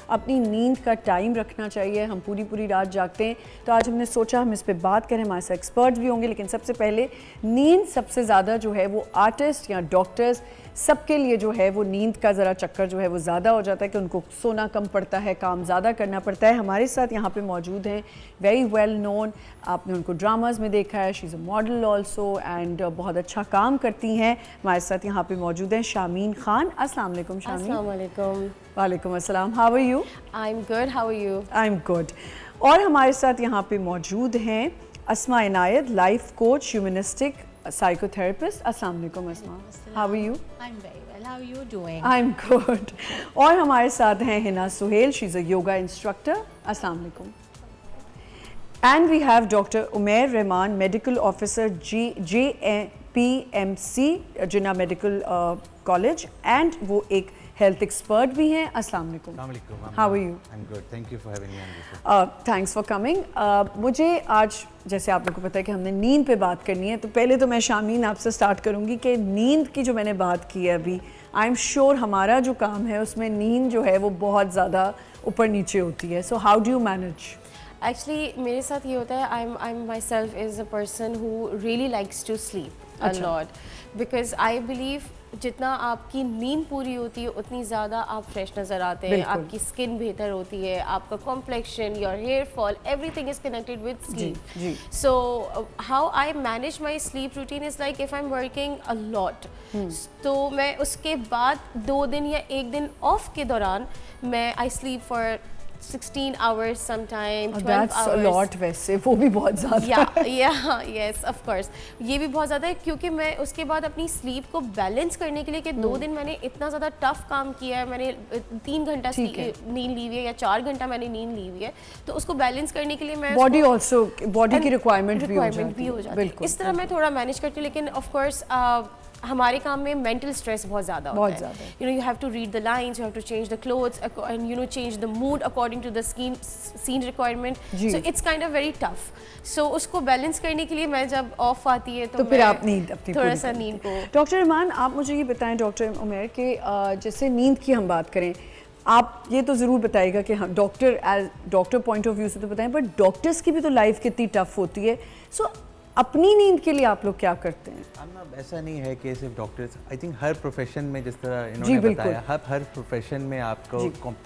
اپنی نیند کا ٹائم رکھنا چاہیے. ہم پوری رات جاگتے ہیں, تو آج ہم نے سوچا ہم اس پہ بات کریں. ہمارے ساتھ ایکسپرٹس بھی ہوں گے, لیکن سب سے پہلے نیند سب سے زیادہ جو ہے وہ آرٹسٹ یا ڈاکٹرز سب کے لیے جو ہے وہ نیند کا ذرا چکر جو ہے وہ زیادہ ہو جاتا ہے کہ ان کو سونا کم پڑتا ہے, کام زیادہ کرنا پڑتا ہے. ہمارے ساتھ یہاں پہ موجود ہیں ویری ویل نون, آپ نے ان کو ڈراماز میں دیکھا ہے, شی is a model also and بہت اچھا کام کرتی ہیں. ہمارے ساتھ یہاں پہ موجود ہیں شامین خان. السلام علیکم شامین. السلام علیکم. وعلیکم السلام. How are you? I am good. How are you? I am good. اور ہمارے ساتھ یہاں پہ موجود ہیں Asma Inayat, life coach, humanistic psycho therapist. السلام علیکم Asma. How are you? I am very well. How are you doing? I am good. اور ہمارے ساتھ ہیں Hana Sohail, she is a yoga instructor. السلام علیکم. And we have doctor Umair Rehman, medical officer, JPMC Jinnah medical college, and وہ ایک ہیلتھ ایکسپرٹ بھی ہیں. السلام علیکم. السلام علیکم. How are you? I am good. Thank you for having me on this. Thanks for coming. مجھے آج جیسے آپ لوگوں کو پتہ ہے کہ ہم نے نیند پہ بات کرنی ہے, تو پہلے تو میں شامین آپ سے سٹارٹ کروں گی کہ نیند کی جو میں نے بات کی ہے ابھی, آئی ایم شیور ہمارا جو کام ہے اس میں نیند جو ہے وہ بہت زیادہ اوپر نیچے ہوتی ہے. So how do you manage? Actually میرے ساتھ یہ ہوتا ہے, I am myself as a person who really likes to sleep a lot, because I believe جتنا آپ کی نیند پوری ہوتی ہے اتنی زیادہ آپ فریش نظر آتے ہیں, آپ کی اسکن بہتر ہوتی ہے, آپ کا complexion, your hair fall, everything is connected with sleep. So how I manage my sleep routine is like if I am working a lot, تو میں اس کے بعد 2 دن یا 1 دن آف کے دوران میں I sleep for 16 hours sometime, 12 That's hours. a lot ویسے, وہ بھی بہت زیادہ ہے. Yes, of course. یہ بھی بہت زیادہ ہے, کیونکہ میں اس کے بعد اپنی سلیپ کو بیلنس کرنے کے لیے کہ 2 دن میں نے اتنا زیادہ ٹف کام کیا ہے, میں نے 3 گھنٹہ نیند لی ہوئی ہے یا 4 گھنٹہ میں نے نیند لی ہوئی ہے, تو اس کو بیلنس کرنے کے لیے میں باڈی آلسو, باڈی کی ریکوائرمنٹ بھی ہو جاتی ہے. اس طرح میں تھوڑا مینیج کرتی ہوں. لیکن آف کورس ہمارے کام میں مینٹل اسٹریس بہت زیادہ ہوتا ہے. You have to read the lines, you have to change the clothes and change the mood according to the scene requirement. So it's kind of very tough. So اس کو balance کرنے کے لیے میں جب آف آتی ہے تو پھر آپ نیند اپنی تھوڑا سا نیند کو. ڈاکٹر رحمان, آپ مجھے یہ بتائیں ڈاکٹر عمیر کہ جیسے نیند کی ہم بات کریں, آپ یہ تو ضرور بتائیے گا کہ ہم ڈاکٹر پوائنٹ آف ویو سے تو بتائیں, بٹ ڈاکٹرس کی بھی تو لائف کتنی ٹف ہوتی ہے. سو اپنی نیند کے لیے آپ لوگ کیا کرتے ہیں؟ ایسا نہیں ہے کہ صرف doctors, I think Hare profession میں جس طرح انہوں نے بتایا, ہر پروفیشن میں آپ کو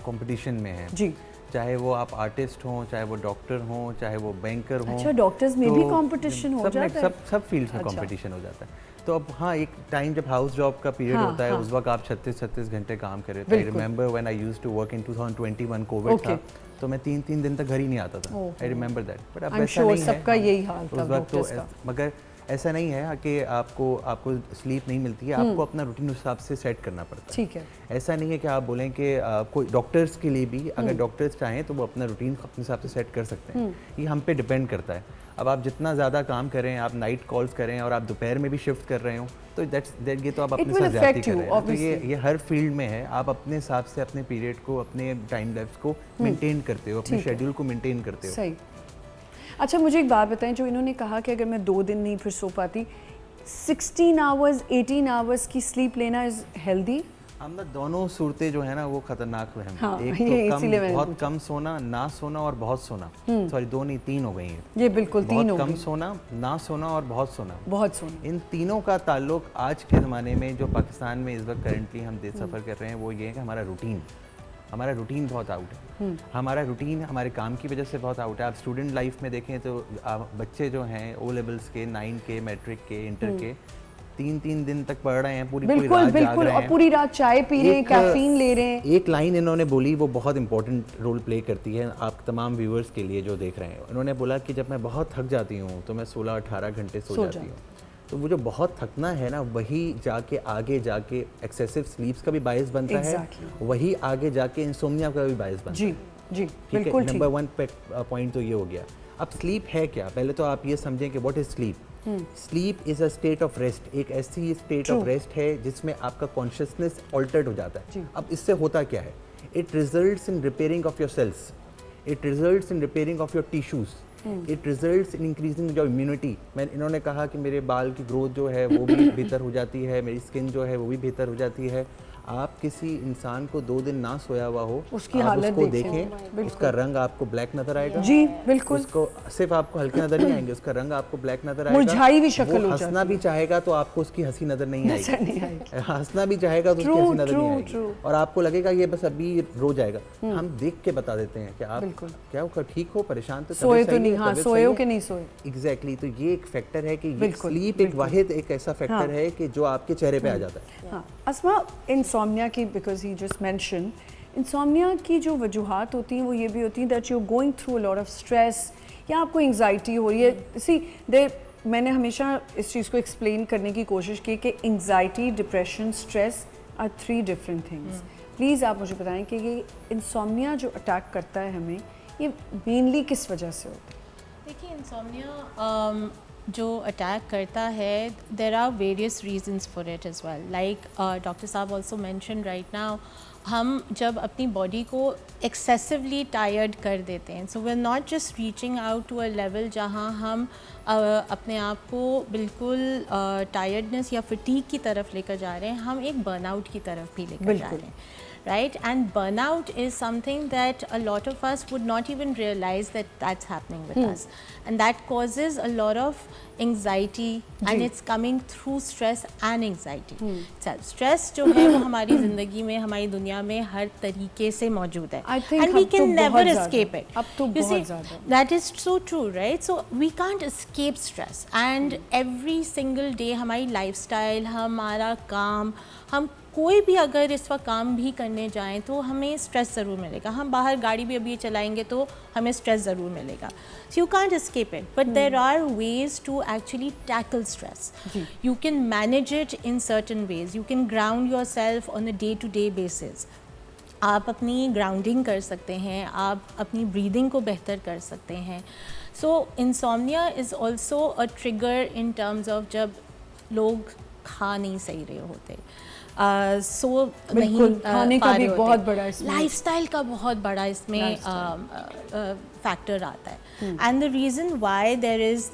کمپٹیشن میں ہے. جی, چاہے وہ آپ آرٹسٹ ہوں, چاہے وہ ڈاکٹر ہوں, چاہے وہ بینکر ہوں. اچھا, ڈاکٹرز میں بھی کمپٹیشن ہو جاتا ہے؟ سب فیلڈ میں کمپٹیشن ہو جاتا ہے. تو اب ہاں, ایک ٹائم جب ہاؤس جاب کا پیریڈ ہوتا ہے, اس وقت آپ 36 گھنٹے کام کر رہے تھے. I remember when I used to work in 2021, Covid تھا, تو میں 3 دن تک گھر ہی نہیں آتا تھا. I remember that. بٹ اب ایسا نہیں ہے, سب کا یہی حال تھا اس وقت تو. مگر ایسا نہیں ہے کہ آپ کو سلیپ نہیں ملتی ہے, آپ کو اپنا روٹین اس حساب سے سیٹ کرنا پڑتا ہے. ٹھیک ہے. ایسا نہیں ہے کہ آپ بولیں کہ کوئی ڈاکٹرس کے لیے بھی, اگر ڈاکٹرس چاہیں تو وہ اپنا روٹین اپنے حساب سے سیٹ کر سکتے ہیں. یہ ہم پہ ڈپینڈ کرتا ہے. اب آپ جتنا زیادہ کام کریں, آپ نائٹ کالز کریں اور آپ دوپہر میں بھی شفٹ کر رہے ہوں, تو یہ تو آپ اپنے ساتھ زیادتی کر رہے ہیں. تو یہ ہر فیلڈ میں ہے, آپ اپنے حساب سے اپنے پیریڈ کو, اپنے ٹائم لیپس کو مینٹین کرتے ہو, اپنے شیڈیول کو مینٹین کرتے ہو. صحیح. اچھا, مجھے ایک بات بتائیں, جو انہوں نے کہا کہ اگر میں 2 دن نہیں پھر سو پاتی, 16 hours 18 hours کی سلیپ لینا از ہیلدی؟ ہم نا دونوں صورتیں جو ہے نا وہ خطرناک ہیں. ایک تو بہت کم سونا, نہ سونا اور بہت سونا. سوری, 2 نہیں 3 ہو گئی ہیں. یہ بالکل 3 ہو گئی. کم سونا, نہ سونا اور بہت سونا. بہت سونا. ان تینوں کا تعلق آج کے زمانے میں جو پاکستان میں اس وقت کرنٹلی ہم سفر کر رہے ہیں, وہ یہ ہے کہ ہمارا روٹین بہت آؤٹ ہے. ہمارا روٹین ہمارے کام کی وجہ سے بہت آؤٹ ہے. آپ اسٹوڈنٹ لائف میں دیکھیں تو بچے جو ہیں او لیولس کے, 9 کے, میٹرک کے, انٹر کے, 3 دن تک پڑھ رہے ہیں, پوری رات جاگ رہے ہیں, اور پوری رات چائے پی رہے ہیں, کیفین لے رہے ہیں. ایک لائن انہوں نے بولی, وہ بہت امپورٹنٹ رول پلے کرتی ہے آپ تمام ویورز کے لیے جو دیکھ رہے ہیں. انہوں نے بولا کہ جب میں بہت تھک جاتی ہوں تو میں 16-18 گھنٹے سو جاتی ہوں. تو وہ جو بہت تھکنا ہے نا, وہی آگے جا کے ایکسیسو سلیپس کا بھی باعث بنتا ہے, وہی آگے جا کے انسومنیا کا بھی باعث بنتا ہے. جی بالکل. نمبر 1 پوائنٹ تو یہ ہو گیا. اب سلیپ ہے کیا؟ پہلے تو آپ یہ سمجھیں کہ what is sleep. Sleep is a state of rest. ایک ایسی اسٹیٹ آف ریسٹ ہے جس میں آپ کا کانشیسنیس آلٹرڈ ہو جاتا ہے. اب اس سے ہوتا کیا ہے؟ It results in repairing of your cells, it results in repairing of your tissues, it results in increasing your immunity. انہوں نے کہا کہ میرے بال کی گروتھ جو ہے وہ بھی بہتر ہو جاتی ہے, میری اسکن جو ہے وہ بھی بہتر ہو جاتی ہے. آپ کسی انسان کو 2 دن نہ سویا ہوا ہو, اس کی آپ حالت اس کو دیکھیں. دیکھیں, اس کا رنگ آپ کو بلیک نظر آئے گا. جی بالکل, اس کو صرف آپ کو ہلکے نظر نہیں آئیں گے, اس کا رنگ آپ کو بلیک نظر آئے گا. مرجھائی ہوئی شکل ہو وہ جاتی ہنسنا بھی چاہے گا تو آپ کو اس کی ہنسی نظر نہیں آئے گی. ہنسنا بھی چاہے گا تو اس کی ہنسی نظر نہیں آئے گی, اور آپ کو لگے گا یہ بس ابھی رو جائے گا. ہم دیکھ کے بتا دیتے ہیں کہ آپ کیا ٹھیک ہو, پریشان تو سوئے تو نہیں, ہاں سوئے ہو کہ نہیں سوئے. ایگزیکٹلی, تو یہ ایک فیکٹر ہے کہ سلیپ ایک واحد ایک ایسا فیکٹر ہے کہ جو آپ کے چہرے پہ آ جاتا ہے. ہاں اسما, انسومنیا کی, بیکاز ہی جسٹ مینشن, انسومنیا کی جو وجوہات ہوتی ہیں وہ یہ بھی ہوتی ہیں that you going through a lot of stress, یا آپ کو انگزائٹی ہو رہی ہے. سی میں نے ہمیشہ اس چیز کو ایکسپلین کرنے کی کوشش کی کہ anxiety, depression, stress are 3 different things. Please آپ مجھے بتائیں کہ یہ انسومنیا جو اٹیک کرتا ہے ہمیں, یہ مینلی کس وجہ سے ہوتا ہے؟ دیکھیے انسومنیا جو اٹیک کرتا ہے, there are various reasons for it as well, like doctor صاحب آلسو مینشن رائٹ ناؤ, ہم جب اپنی باڈی کو ایکسیسولی ٹائرڈ کر دیتے ہیں, so we are not just reaching out to a level جہاں ہم اپنے آپ کو بالکل ٹائرڈنس یا فٹیگ کی طرف لے کر جا رہے ہیں, ہم ایک برن آؤٹ کی طرف بھی لے کر جا رہے ہیں. Right, and burnout is something that a lot of us would not even realize that that's happening with us, and that causes a lot of anxiety, and it's coming through stress and anxiety. Stress جو ہے وہ ہماری زندگی میں, ہماری دنیا میں ہر طریقے سے موجود ہے, and we can never escape it. اب تو بہت زیادہ. That is so true, right? So we can't escape stress, and every single day ہماری لائف اسٹائل, ہمارا کام, ہم کوئی بھی اگر اس وقت کام بھی کرنے جائیں تو ہمیں اسٹریس ضرور ملے گا. ہم باہر گاڑی بھی ابھی چلائیں گے تو ہمیں اسٹریس ضرور ملے گا. So you can't escape it, but there are ways to actually tackle stress. You can manage it in certain ways, you can ground yourself on a day to day basis. آپ اپنی grounding کر سکتے ہیں, آپ اپنی breathing کو بہتر کر سکتے ہیں. So insomnia is also a trigger in terms of جب لوگ کھا نہیں صحیح رہے ہوتے, سو نہیں کھانے کا بھی بہت بڑا, لائف اسٹائل کا بہت بڑا اس میں فیکٹر آتا ہے. And the reason why there is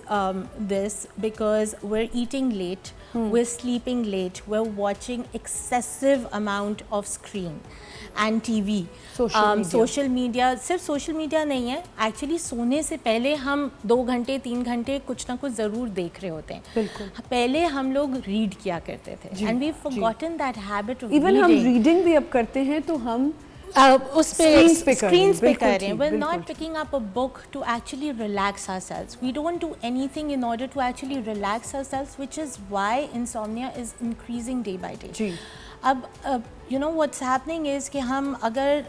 this, because we are eating late, we are sleeping late, we are watching excessive amount of screen and TV, social media. صرف social media نہیں ہے, actually سونے سے پہلے ہم 2 گھنٹے 3 گھنٹے کچھ نہ کچھ ضرور دیکھ رہے ہوتے ہیں. پہلے ہم لوگ ریڈ کیا کرتے تھے, and we forgotten that habit of even ہم ریڈنگ بھی اب کرتے ہیں تو ہم اس پہ اسکرینس پہ کر رہے ہیں. We are not picking up a book to actually relax ourselves. We don't do anything in order to actually relax ourselves, which is why insomnia is increasing day by day. اب you know what's happening is کہ ہم اگر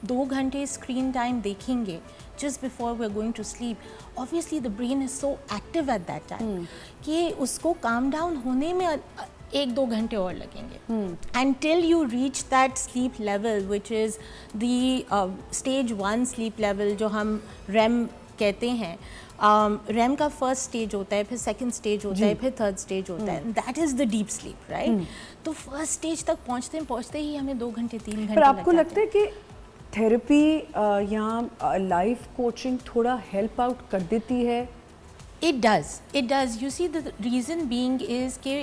2 گھنٹے screen time دیکھیں گے just before we're going to sleep, obviously the brain is so active at that time کہ اس کو calm down ہونے میں 1-2 گھنٹے اور لگیں گے. Until you reach that sleep level, which is the stage 1 sleep level جو ہم REM کہتے ہیں. REM کا فرسٹ اسٹیج ہوتا ہے, پھر سیکنڈ اسٹیج ہوتا ہے, پھر تھرڈ اسٹیج ہوتا ہے. That is the deep sleep, right. تو فرسٹ اسٹیج تک پہنچتے ہی ہمیں 2 گھنٹے 3 گھنٹے. پر آپ کو لگتا ہے کہ تھیراپی یا لائف کوچنگ تھوڑا ہیلپ آؤٹ کر دیتی ہے؟ It does. You see, the reason being is کہ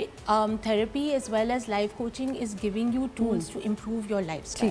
therapy as well as life coaching is giving you tools to improve your lifestyle.